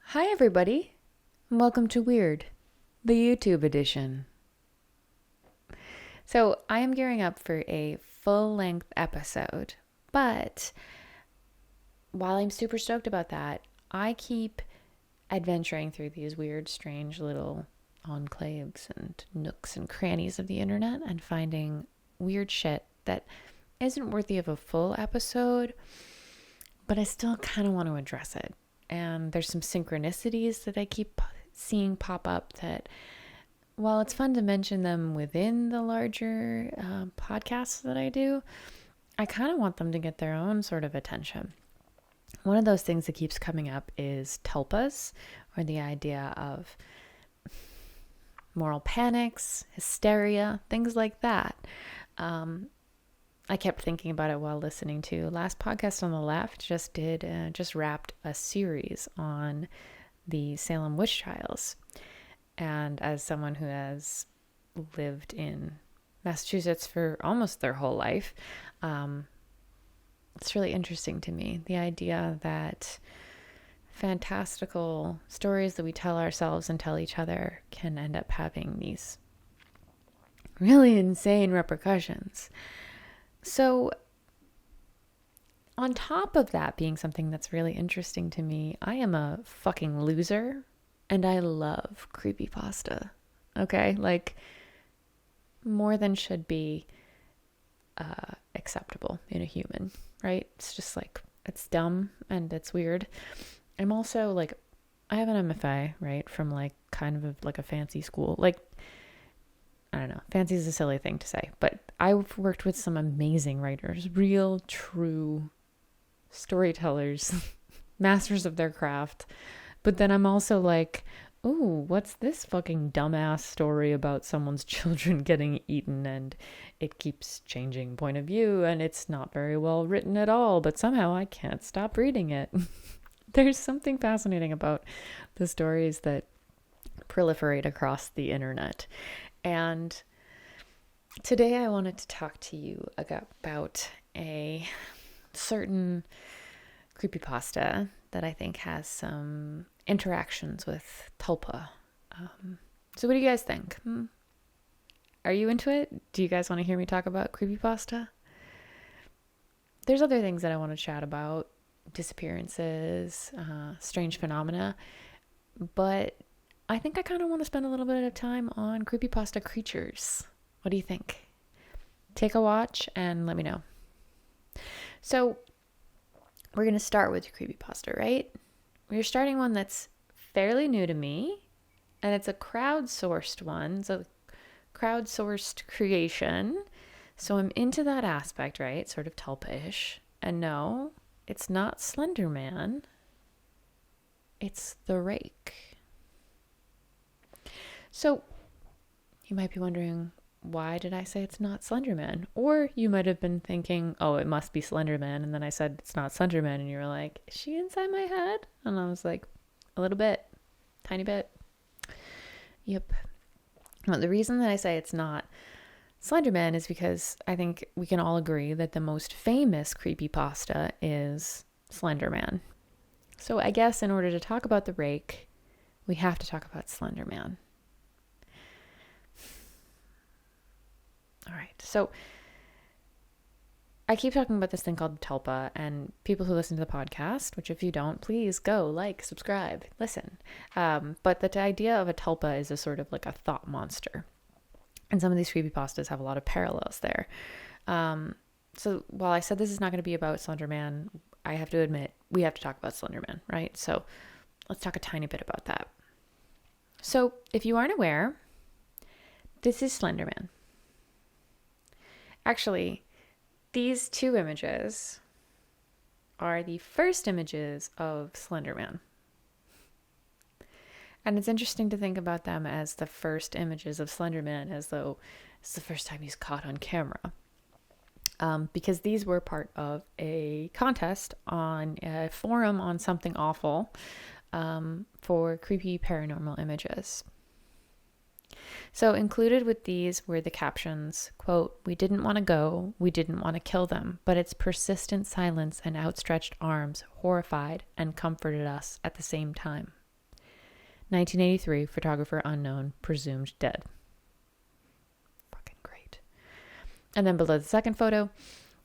Hi, everybody. Welcome to Weird, the YouTube edition. So, I am gearing up for a full length episode, but while I'm super stoked about that, I keep adventuring through these weird, strange little enclaves and nooks and crannies of the internet and finding weird shit that isn't worthy of a full episode, but I still kind of want to address it. And there's some synchronicities that I keep seeing pop up that, while it's fun to mention them within the larger podcasts that I do, I kind of want them to get their own sort of attention. One of those things that keeps coming up is tulpas, or the idea of moral panics, hysteria, things like that. I kept thinking about it while listening to last podcast on the left. Just wrapped a series on the Salem witch trials, and as someone who has lived in Massachusetts for almost their whole life, it's really interesting to me, the idea that fantastical stories that we tell ourselves and tell each other can end up having these really insane repercussions. So, on top of that being something that's really interesting to me, I am a fucking loser and I love creepypasta. Okay? Like, more than should be acceptable in a human, right? It's just like, it's dumb and it's weird. I'm also like, I have an MFA, right? From like kind of like a fancy school. Like, I don't know, fancy is a silly thing to say, but I've worked with some amazing writers, real, true storytellers, masters of their craft. But then I'm also like, oh, what's this fucking dumbass story about someone's children getting eaten and it keeps changing point of view and it's not very well written at all, but somehow I can't stop reading it. There's something fascinating about the stories that proliferate across the internet. And today I wanted to talk to you about a certain creepypasta that I think has some interactions with Tulpa. So what do you guys think? Are you into it? Do you guys want to hear me talk about creepypasta? There's other things that I want to chat about, disappearances, strange phenomena, but I think I kind of want to spend a little bit of time on creepypasta creatures. What do you think? Take a watch and let me know. So, we're going to start with creepypasta, right? We're starting one that's fairly new to me, and it's a crowdsourced one. It's a crowdsourced creation. So I'm into that aspect, right? Sort of Tulpa-ish. And no, it's not Slenderman. It's the Rake. So, you might be wondering, why did I say it's not Slenderman? Or you might have been thinking, oh, it must be Slenderman. And then I said, it's not Slenderman. And you were like, is she inside my head? And I was like, a little bit. Tiny bit. Yep. Well, the reason that I say it's not Slenderman is because I think we can all agree that the most famous creepypasta is Slenderman. So I guess in order to talk about the Rake, we have to talk about Slenderman. All right, so I keep talking about this thing called Tulpa, and people who listen to the podcast, which if you don't, please go, like, subscribe, listen. But the idea of a Tulpa is a sort of like a thought monster. And some of these creepypastas have a lot of parallels there. So while I said this is not going to be about Slenderman, I have to admit, we have to talk about Slenderman, right? So let's talk a tiny bit about that. So if you aren't aware, this is Slenderman. Actually, these two images are the first images of Slenderman. And it's interesting to think about them as the first images of Slenderman, as though it's the first time he's caught on camera. Because these were part of a contest on a forum on Something Awful for creepy paranormal images. So included with these were the captions, quote, "We didn't want to go, we didn't want to kill them, but its persistent silence and outstretched arms horrified and comforted us at the same time," 1983, photographer unknown, presumed dead. Fucking great. And then below the second photo,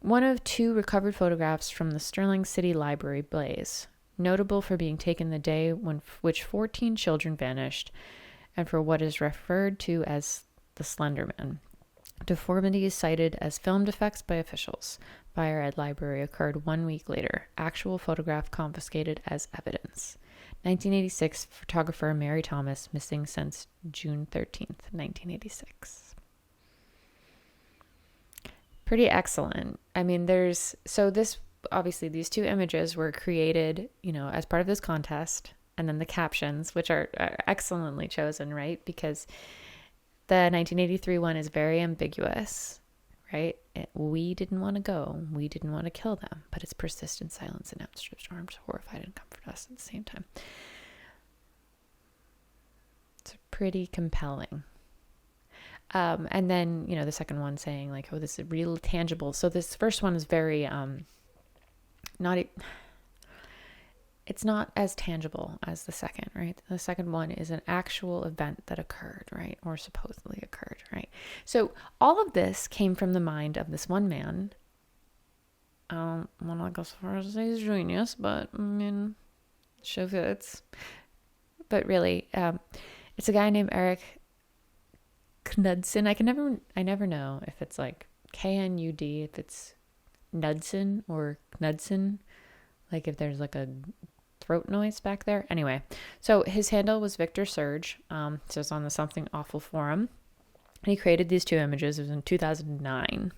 one of 2 recovered photographs from the Sterling City Library blaze, notable for being taken the day when which 14 children vanished, and for what is referred to as the Slenderman. Deformities cited as filmed effects by officials. Fire at library occurred 1 week later. Actual photograph confiscated as evidence. 1986, photographer Mary Thomas, missing since June 13th, 1986. Pretty excellent. I mean, obviously these 2 images were created, as part of this contest, and then the captions, which are excellently chosen, right? Because the 1983 one is very ambiguous, right? We didn't want to go. We didn't want to kill them, but it's persistent silence and outstretched arms, horrified and comfort us at the same time. It's pretty compelling. And then, the second one saying like, oh, this is real tangible. So this first one is very, it's not as tangible as the second, right? The second one is an actual event that occurred, right? Or supposedly occurred, right? So all of this came from the mind of this one man. I don't want to go so far as to say he's genius, but I mean, show fits. But really, it's a guy named Eric Knudsen. I never know if it's like Knud, if it's Knudsen or Knudsen, like if there's like a throat noise back there. Anyway, so his handle was Victor Surge. So it's on the Something Awful forum. And he created these 2 images. It was in 2009.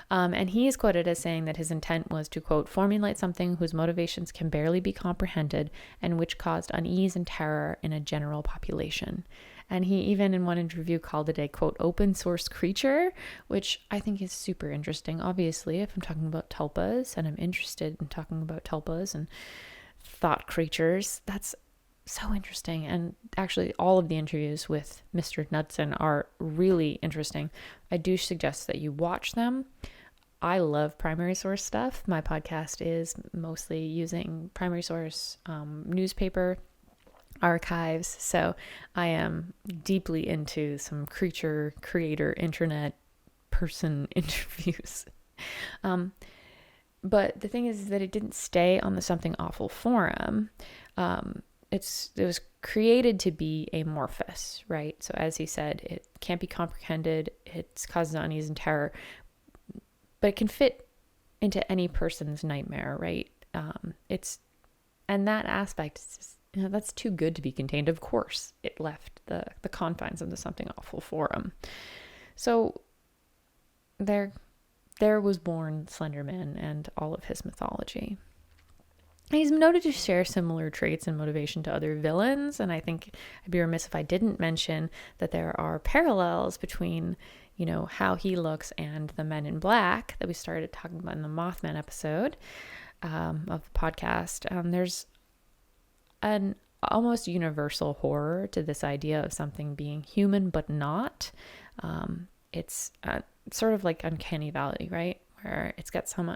And he is quoted as saying that his intent was to, quote, formulate something whose motivations can barely be comprehended and which caused unease and terror in a general population. And he even in one interview called it a, quote, open source creature, which I think is super interesting. Obviously, if I'm talking about tulpas and I'm interested in talking about tulpas and thought creatures, that's so interesting. And actually, all of the interviews with Mr. Knudsen are really interesting. I do suggest that you watch them. I love primary source stuff. My podcast is mostly using primary source newspaper archives. So I am deeply into some creature, creator, internet person interviews. But the thing is that it didn't stay on the Something Awful forum. It was created to be amorphous, right? So as he said, it can't be comprehended. It causes unease and terror, but it can fit into any person's nightmare, right? And that aspect is just, that's too good to be contained. Of course, it left the confines of the Something Awful forum. So there was born Slenderman and all of his mythology. He's noted to share similar traits and motivation to other villains, and I think I'd be remiss if I didn't mention that there are parallels between, how he looks and the Men in Black that we started talking about in the Mothman episode of the podcast. There's an almost universal horror to this idea of something being human but not. It's sort of like Uncanny Valley, right? Where it's got some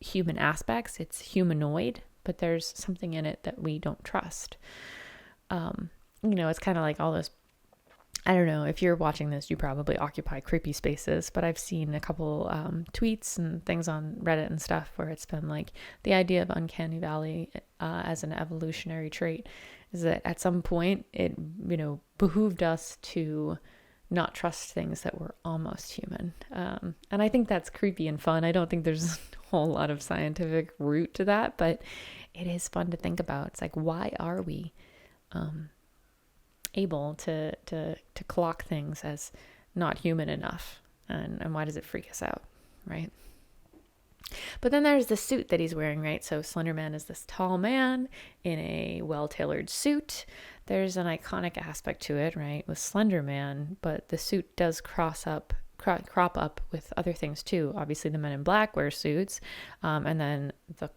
human aspects, it's humanoid, but there's something in it that we don't trust. It's kind of like all those, I don't know, if you're watching this, you probably occupy creepy spaces, but I've seen a couple tweets and things on Reddit and stuff where it's been like the idea of Uncanny Valley as an evolutionary trait is that at some point it, behooved us to not trust things that were almost human. And I think that's creepy and fun. I don't think there's a whole lot of scientific root to that, but it is fun to think about. It's like, why are we able to clock things as not human enough? And why does it freak us out, right? But then there's the suit that he's wearing, right? So Slenderman is this tall man in a well-tailored suit. There's an iconic aspect to it, right, with Slenderman, but the suit does crop up with other things too. Obviously, the Men in Black wear suits, and then the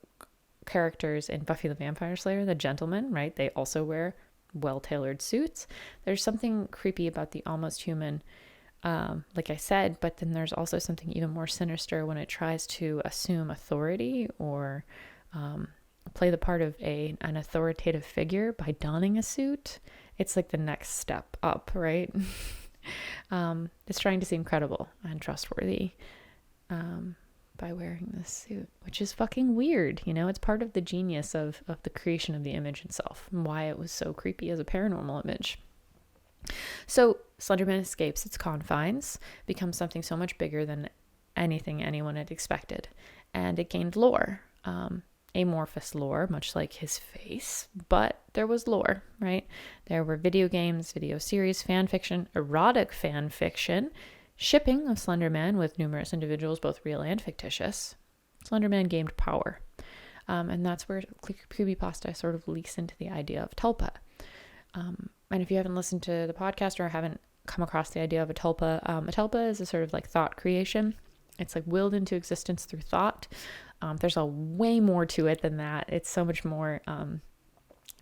characters in Buffy the Vampire Slayer, the gentlemen, right, they also wear well-tailored suits. There's something creepy about the almost human, like I said, but then there's also something even more sinister when it tries to assume authority or play the part of an authoritative figure by donning a suit. it's like the next step up, right? It's trying to seem credible and trustworthy by wearing this suit, which is fucking weird. It's part of the genius of the creation of the image itself and why it was so creepy as a paranormal image. So Slenderman escapes its confines, becomes something so much bigger than anything anyone had expected, and it gained lore. Amorphous lore, much like his face, but there was lore, right? There were video games, video series, fan fiction, erotic fan fiction, shipping of Slenderman with numerous individuals, both real and fictitious. Slenderman gained power. And that's where Creepypasta sort of leaks into the idea of Tulpa. And if you haven't listened to the podcast or haven't come across the idea of a tulpa is a sort of like thought creation. It's like willed into existence through thought. There's a way more to it than that. It's so much more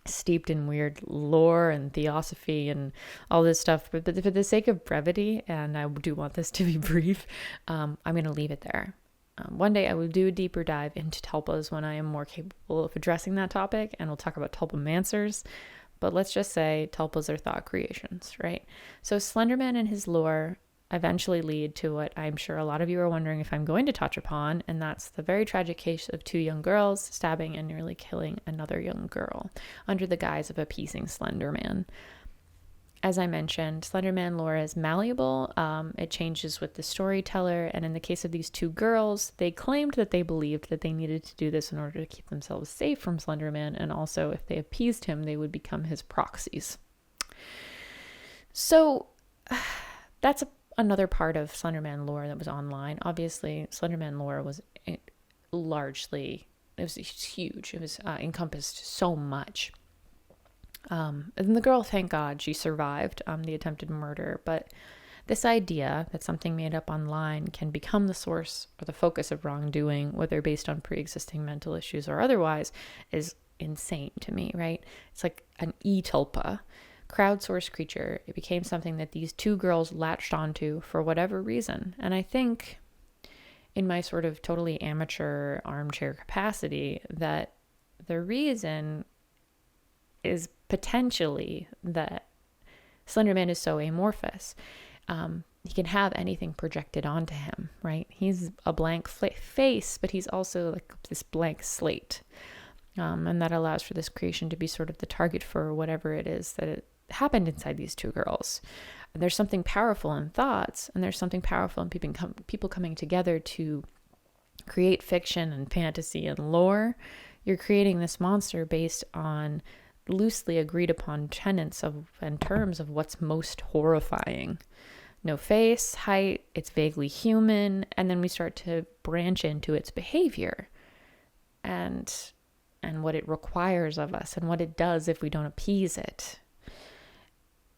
steeped in weird lore and theosophy and all this stuff. But for the sake of brevity, and I do want this to be brief, I'm going to leave it there. One day I will do a deeper dive into tulpas when I am more capable of addressing that topic, and we'll talk about tulpamancers. But let's just say tulpas are thought creations, right? So Slenderman and his lore eventually lead to what I'm sure a lot of you are wondering if I'm going to touch upon, and that's the very tragic case of two young girls stabbing and nearly killing another young girl under the guise of appeasing Slenderman. As I mentioned, Slenderman lore is malleable. It changes with the storyteller, and in the case of these two girls, they claimed that they believed that they needed to do this in order to keep themselves safe from Slenderman, and also if they appeased him, they would become his proxies. So that's another part of Slenderman lore that was online. Obviously, Slenderman lore was largely, it was huge. It was encompassed so much. And the girl, thank God, she survived the attempted murder. But this idea that something made up online can become the source or the focus of wrongdoing, whether based on pre-existing mental issues or otherwise, is insane to me, right? It's like an e-tulpa, crowdsourced creature. It became something that these two girls latched onto for whatever reason. And I think in my sort of totally amateur armchair capacity that the reason is potentially that Slenderman is so amorphous. He can have anything projected onto him, right? He's a blank face, but he's also like this blank slate. And that allows for this creation to be sort of the target for whatever it is that it happened inside these two girls. There's something powerful in thoughts, and there's something powerful in people coming together to create fiction and fantasy and lore. You're creating this monster based on loosely agreed upon tenets of and terms of what's most horrifying. No face, height, it's vaguely human, and then we start to branch into its behavior and what it requires of us and what it does if we don't appease it.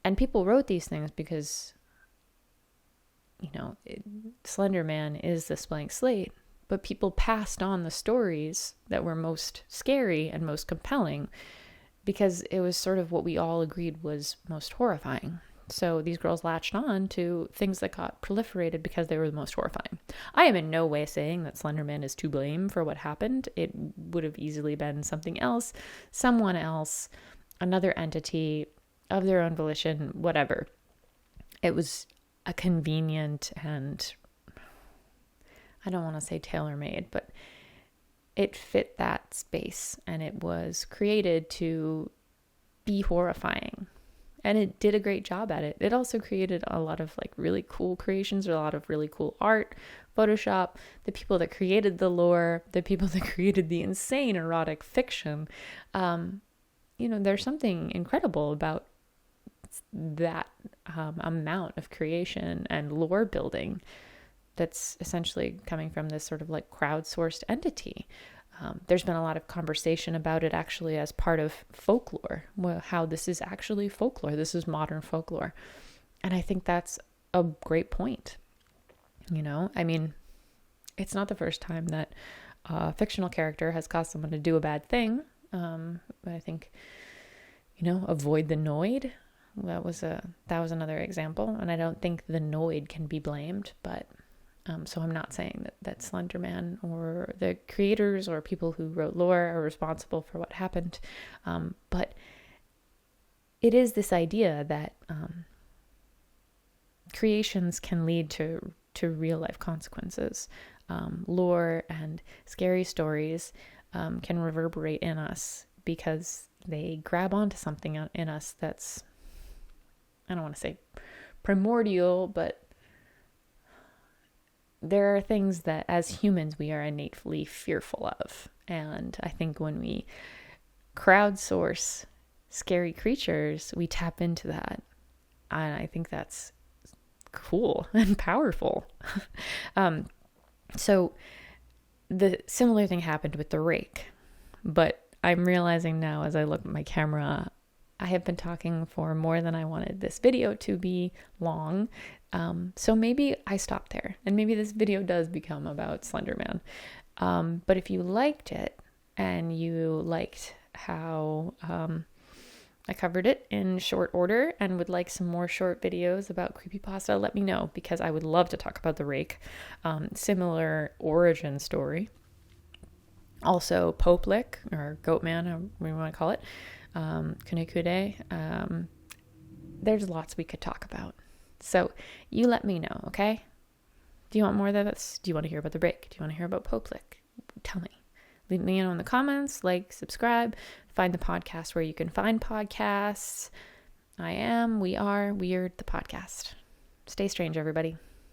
And people wrote these things because, Slenderman is this blank slate, but people passed on the stories that were most scary and most compelling because it was sort of what we all agreed was most horrifying. So these girls latched on to things that got proliferated because they were the most horrifying. I am in no way saying that Slenderman is to blame for what happened. It would have easily been something else, someone else, another entity of their own volition, whatever. It was a convenient and, I don't want to say tailor-made, but it fit that space, and it was created to be horrifying, and it did a great job at it. It also created a lot of like really cool creations, or a lot of really cool art, Photoshop, the people that created the lore, the people that created the insane erotic fiction. There's something incredible about that amount of creation and lore building that's essentially coming from this sort of like crowdsourced entity. There's been a lot of conversation about it actually as part of folklore, how this is actually folklore. This is modern folklore. And I think that's a great point. It's not the first time that a fictional character has caused someone to do a bad thing. But I think, avoid the Noid. That was another example. And I don't think the Noid can be blamed, but so I'm not saying that Slenderman or the creators or people who wrote lore are responsible for what happened. But it is this idea that creations can lead to real life consequences. Lore and scary stories can reverberate in us because they grab onto something in us that's, I don't want to say primordial, but there are things that as humans we are innately fearful of. And I think when we crowdsource scary creatures, we tap into that. And I think that's cool and powerful. So the similar thing happened with the rake, but I'm realizing now as I look at my camera, I have been talking for more than I wanted this video to be long. So maybe I stop there, and maybe this video does become about Slenderman. But if you liked it and you liked how I covered it in short order and would like some more short videos about creepypasta, let me know, because I would love to talk about the rake. Similar origin story. Also Poplik, or Goatman, however you want to call it. Kunekude. There's lots we could talk about. So you let me know, okay? Do you want more of this? Do you want to hear about the rake? Do you want to hear about Poplik? Tell me. Leave me know in the comments, like, subscribe, find the podcast where you can find podcasts. We are Weird, the podcast. Stay strange, everybody.